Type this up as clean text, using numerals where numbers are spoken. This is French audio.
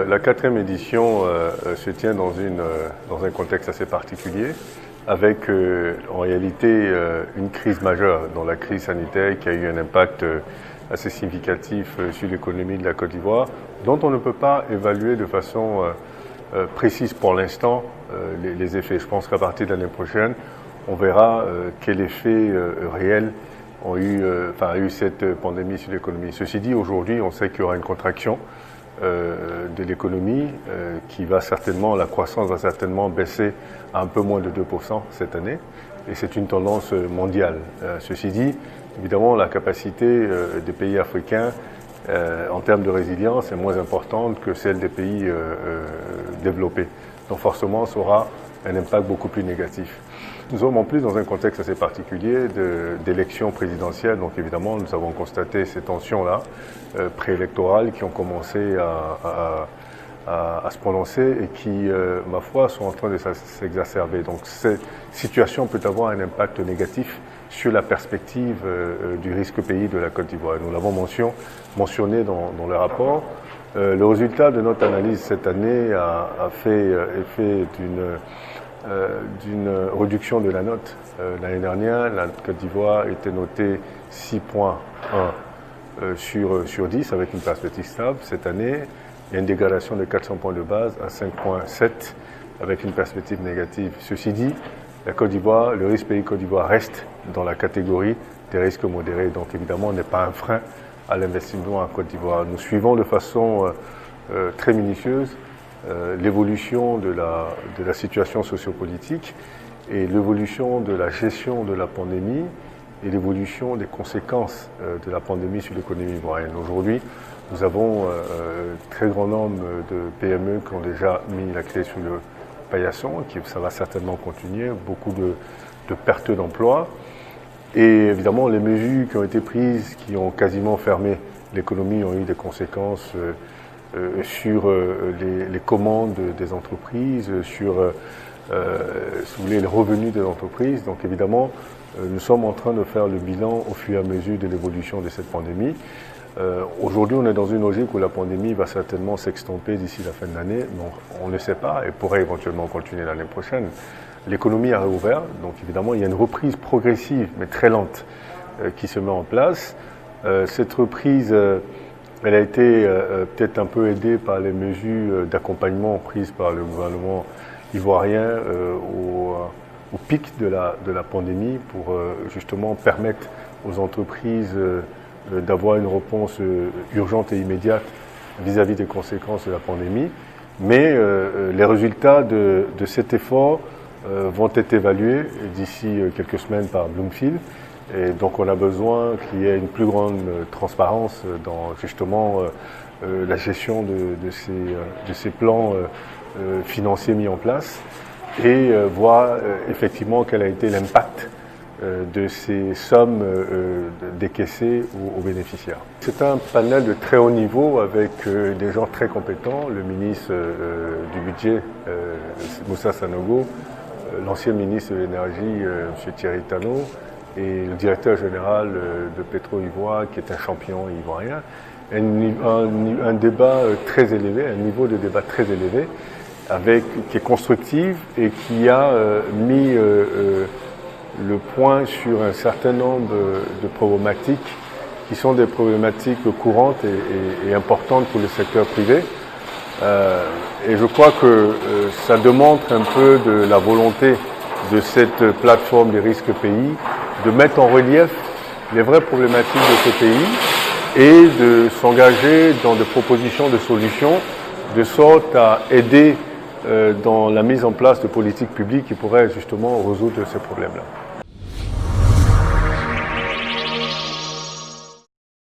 La quatrième édition se tient dans un contexte assez particulier, avec en réalité une crise majeure, dans la crise sanitaire qui a eu un impact assez significatif sur l'économie de la Côte d'Ivoire, dont on ne peut pas évaluer de façon précise pour l'instant les effets. Je pense qu'à partir de l'année prochaine, on verra quel effet réel a eu cette pandémie sur l'économie. Ceci dit, aujourd'hui, on sait qu'il y aura une contraction de l'économie qui va certainement, la croissance va certainement baisser à un peu moins de 2% cette année, et c'est une tendance mondiale. Ceci dit, évidemment, la capacité des pays africains en termes de résilience est moins importante que celle des pays développés. Donc forcément, ça aura un impact beaucoup plus négatif. Nous sommes en plus dans un contexte assez particulier d'élections présidentielles, donc évidemment nous avons constaté ces tensions-là préélectorales qui ont commencé à se prononcer et qui, ma foi, sont en train de s'exacerber. Donc cette situation peut avoir un impact négatif sur la perspective du risque pays de la Côte d'Ivoire. Nous l'avons mentionné dans le rapport. Le résultat de notre analyse cette année a fait effet d'une réduction de la note. L'année dernière, la Côte d'Ivoire était notée 6.1 sur 10 avec une perspective stable. Cette année, il y a une dégradation de 400 points de base à 5.7 avec une perspective négative. Ceci dit, la Côte d'Ivoire, le risque pays Côte d'Ivoire reste dans la catégorie des risques modérés. Donc évidemment, n'est pas un frein à l'investissement en Côte d'Ivoire. Nous suivons de façon très minutieuse l'évolution de la situation sociopolitique et l'évolution de la gestion de la pandémie et l'évolution des conséquences de la pandémie sur l'économie ivoirienne. Aujourd'hui, nous avons un très grand nombre de PME qui ont déjà mis la clé sur le paillasson, ça va certainement continuer, beaucoup de pertes d'emplois. Et évidemment, les mesures qui ont été prises, qui ont quasiment fermé l'économie, ont eu des conséquences sur les commandes des entreprises, sur si vous voulez, les revenus des entreprises. Donc évidemment, nous sommes en train de faire le bilan au fur et à mesure de l'évolution de cette pandémie. Aujourd'hui, on est dans une logique où la pandémie va certainement s'extomper d'ici la fin de l'année, mais on ne sait pas et pourrait éventuellement continuer l'année prochaine. L'économie a réouvert, donc évidemment, il y a une reprise progressive, mais très lente, qui se met en place. Cette reprise, elle a été peut-être un peu aidée par les mesures d'accompagnement prises par le gouvernement ivoirien au pic de la pandémie pour justement permettre aux entreprises d'avoir une réponse urgente et immédiate vis-à-vis des conséquences de la pandémie. Mais les résultats de cet effort vont être évalués d'ici quelques semaines par Bloomfield. Et donc on a besoin qu'il y ait une plus grande transparence dans justement la gestion de ces plans financiers mis en place et voir effectivement quel a été l'impact de ces sommes décaissées aux bénéficiaires. C'est un panel de très haut niveau avec des gens très compétents, le ministre du Budget, Moussa Sanogo, l'ancien ministre de l'Énergie, M. Thierry Tano, et le directeur général de Petro-Ivoire, qui est un champion ivoirien. Un débat très élevé, un niveau de débat très élevé, qui est constructif et qui a mis le point sur un certain nombre de problématiques qui sont des problématiques courantes et importantes pour le secteur privé. Et je crois que ça démontre un peu de la volonté de cette plateforme des risques pays de mettre en relief les vraies problématiques de ce pays et de s'engager dans des propositions de solutions de sorte à aider dans la mise en place de politiques publiques qui pourraient justement résoudre ces problèmes-là.